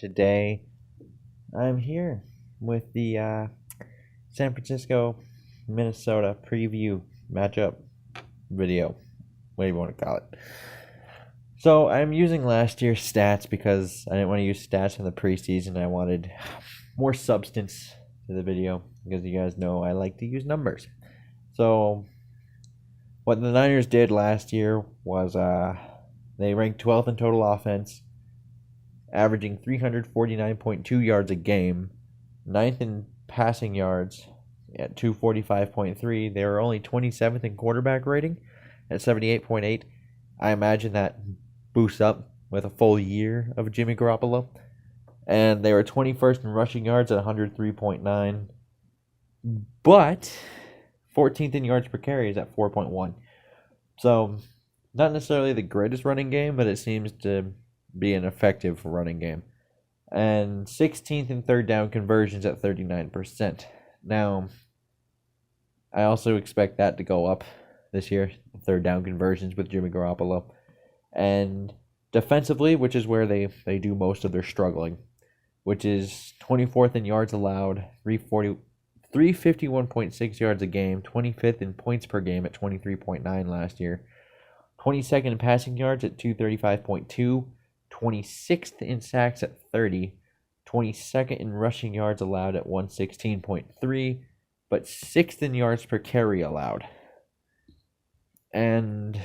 today I'm here with the San Francisco Minnesota preview matchup video. What do you want to call it? So I'm using last year's stats because I didn't want to use stats in the preseason. I wanted more substance to the video because you guys know I like to use numbers. So what the Niners did last year was they ranked 12th in total offense, averaging 349.2 yards a game, ninth in passing yards at 245.3. They were only 27th in quarterback rating at 78.8. I imagine that boosts up with a full year of Jimmy Garoppolo. And they were 21st in rushing yards at 103.9. But 14th in yards per carry is at 4.1. So, not necessarily the greatest running game, but it seems to be an effective running game. And 16th in third down conversions at 39%. Now, I also expect that to go up this year, third down conversions with Jimmy Garoppolo. And defensively, which is where they do most of their struggling, which is 24th in yards allowed, 351.6 yards a game, 25th in points per game at 23.9 last year, 22nd in passing yards at 235.2, 26th in sacks at 30, 22nd in rushing yards allowed at 116.3, but 6th in yards per carry allowed. And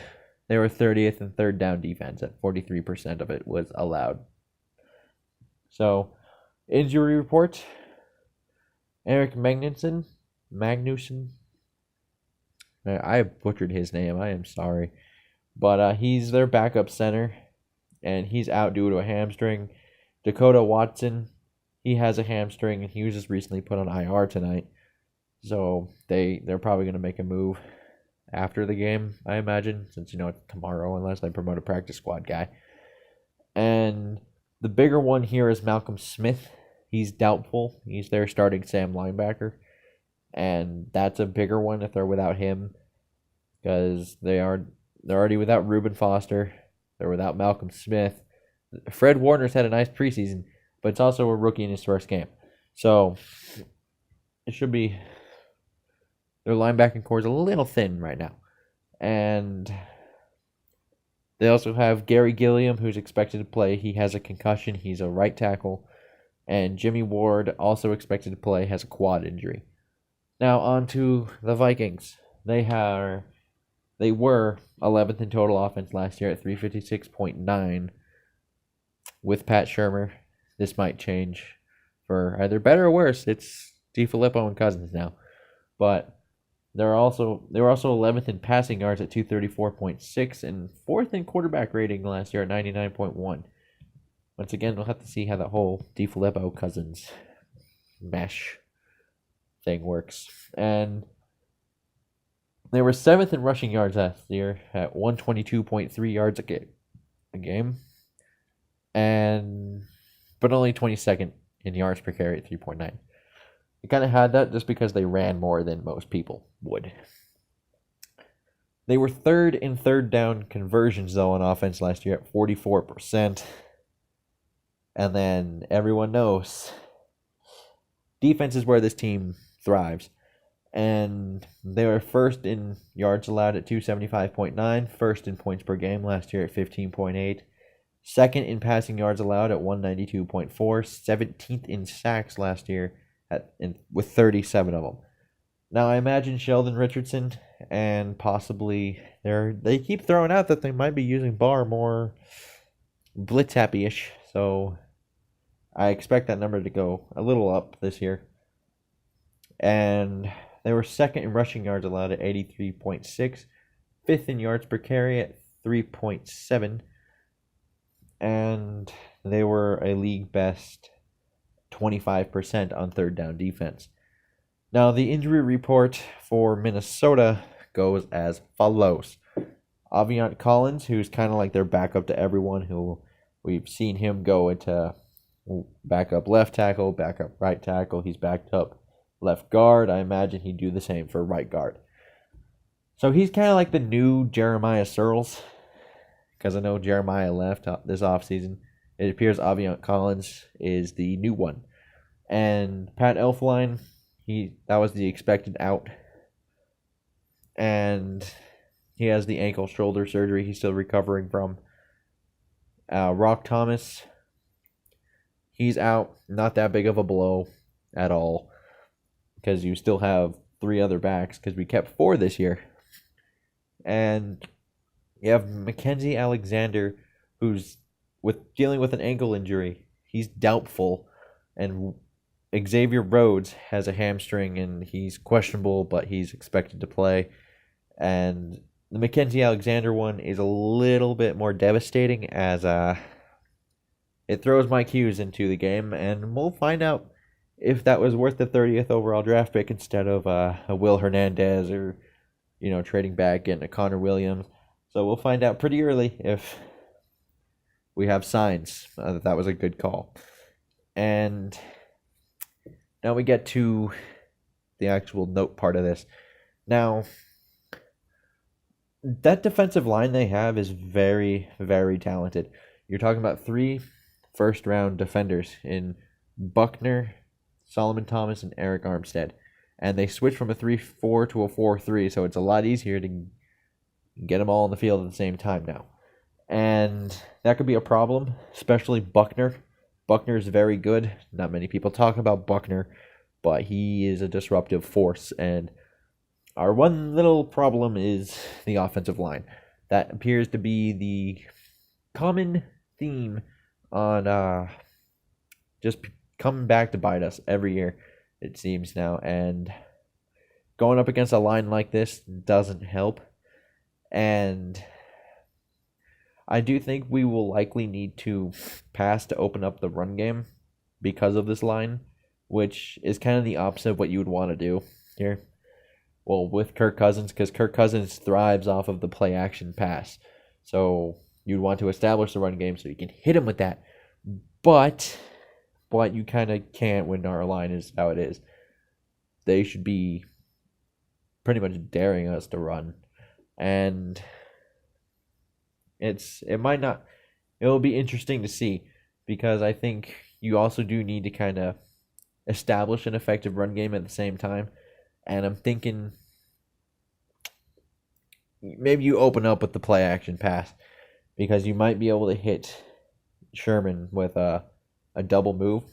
they were 30th in third down defense at 43% of it was allowed. So, injury report. Eric Magnuson. I butchered his name. I am sorry. But he's their backup center, and he's out due to a hamstring. Dakota Watson, he has a hamstring, and he was just recently put on IR tonight. So they're probably going to make a move after the game, I imagine, since it's tomorrow, unless they promote a practice squad guy. And the bigger one here is Malcolm Smith. He's doubtful. He's their starting Sam linebacker. And that's a bigger one if they're without him, because they're already without Reuben Foster. They're without Malcolm Smith. Fred Warner's had a nice preseason, but it's also a rookie in his first game. So it should be, their linebacking core is a little thin right now. And they also have Gary Gilliam, who's expected to play. He has a concussion. He's a right tackle. And Jimmy Ward, also expected to play, has a quad injury. Now on to the Vikings. They were 11th in total offense last year at 356.9. With Pat Shurmur, this might change for either better or worse. It's DeFilippo and Cousins now. But they were also 11th in passing yards at 234.6 and 4th in quarterback rating last year at 99.1. Once again, we'll have to see how that whole DeFilippo Cousins mesh thing works. And they were 7th in rushing yards last year at 122.3 yards a game. But only 22nd in yards per carry at 3.9. They kind of had that just because they ran more than most people would. They were 3rd in third down conversions, though, on offense last year at 44%. And then everyone knows defense is where this team thrives. And they were 1st in yards allowed at 275.9, 1st in points per game last year at 15.8, 2nd in passing yards allowed at 192.4, 17th in sacks last year with 37 of them. Now, I imagine Sheldon Richardson and possibly they keep throwing out that they might be using Barr more blitz happy-ish, so I expect that number to go a little up this year. And they were 2nd in rushing yards allowed at 83.6, 5th in yards per carry at 3.7, and they were a league best 25% on third down defense. Now, the injury report for Minnesota goes as follows. Aviant Collins, who's kind of like their backup to everyone, who we've seen him go into backup left tackle, backup right tackle. He's backed up left guard. I imagine he'd do the same for right guard. So he's kind of like the new Jeremiah Searles, because I know Jeremiah left this offseason. It appears Aviant Collins is the new one. And Pat Elflein, that was the expected out. And he has the ankle shoulder surgery he's still recovering from. Rock Thomas, he's out. Not that big of a blow at all. Because you still have 3 other backs, because we kept 4 this year. And you have Mackenzie Alexander, who's dealing with an ankle injury. He's doubtful. And Xavier Rhodes has a hamstring, and he's questionable, but he's expected to play. And the Mackenzie Alexander one is a little bit more devastating, as it throws Mike Hughes into the game, and we'll find out if that was worth the 30th overall draft pick instead of a Will Hernandez or, trading back, getting a Connor Williams. So we'll find out pretty early if we have signs that was a good call. And now we get to the actual note part of this. Now, that defensive line they have is very, very talented. You're talking about 3 first-round defenders in Buckner, Solomon Thomas, and Eric Armstead. And they switched from a 3-4 to a 4-3, so it's a lot easier to get them all on the field at the same time now. And that could be a problem, especially Buckner. Buckner is very good. Not many people talk about Buckner, but he is a disruptive force. And our one little problem is the offensive line. That appears to be the common theme on just coming back to bite us every year, it seems now. And going up against a line like this doesn't help. And I do think we will likely need to pass to open up the run game because of this line, which is kind of the opposite of what you would want to do here. Well, with Kirk Cousins, because Kirk Cousins thrives off of the play-action pass. So you'd want to establish the run game so you can hit him with that. But you kind of can't when our line is how it is. They should be pretty much daring us to run. And it'll be interesting to see, because I think you also do need to kind of establish an effective run game at the same time. And I'm thinking maybe you open up with the play action pass, because you might be able to hit Sherman with a double move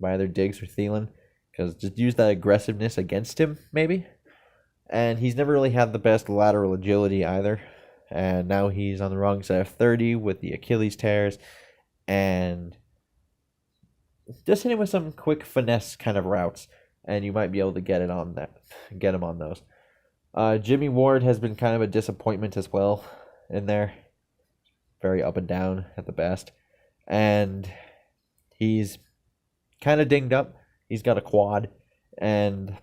by either Diggs or Thielen, because just use that aggressiveness against him maybe. And he's never really had the best lateral agility either. And now he's on the wrong side of 30 with the Achilles tears. And just hit him with some quick finesse kind of routes, and you might be able to get him on those. Jimmy Ward has been kind of a disappointment as well in there. Very up and down at the best. And he's kind of dinged up. He's got a quad. And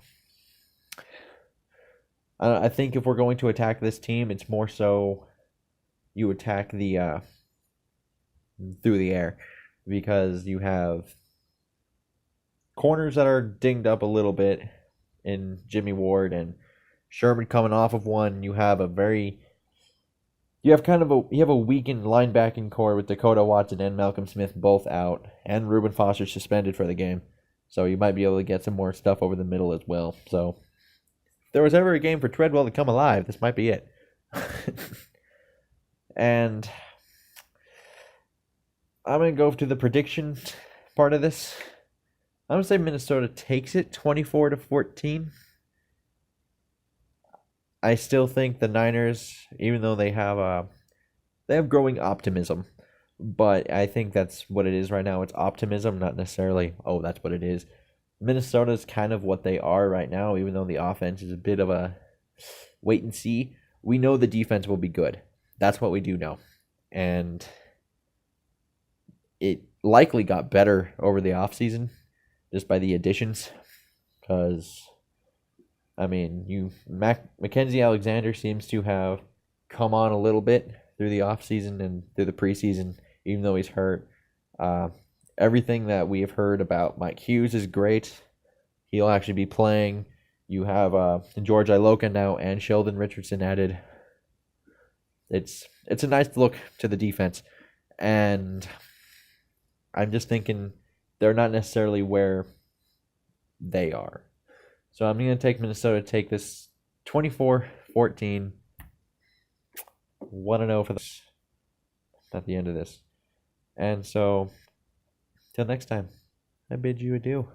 I think if we're going to attack this team, it's more so you attack the through the air, because you have corners that are dinged up a little bit in Jimmy Ward and Sherman coming off of one. You have a weakened linebacking core with Dakota Watson and Malcolm Smith both out, and Reuben Foster suspended for the game. So you might be able to get some more stuff over the middle as well. So if there was ever a game for Treadwell to come alive, this might be it. And I'm going to go to the prediction part of this. I'm going to say Minnesota takes it 24-14. I still think the Niners, even though they have growing optimism, but I think that's what it is right now. It's optimism, not necessarily, oh, that's what it is. Minnesota is kind of what they are right now, even though the offense is a bit of a wait and see. We know the defense will be good. That's what we do know. And it likely got better over the offseason just by the additions, because Mackenzie Alexander seems to have come on a little bit through the offseason and through the preseason, even though he's hurt. Everything that we have heard about Mike Hughes is great. He'll actually be playing. You have George Iloka now and Sheldon Richardson added. It's a nice look to the defense. And I'm just thinking they're not necessarily where they are. So I'm going to take Minnesota to take this 24-14. 1-0 for the at the end of this. And so, till next time, I bid you adieu.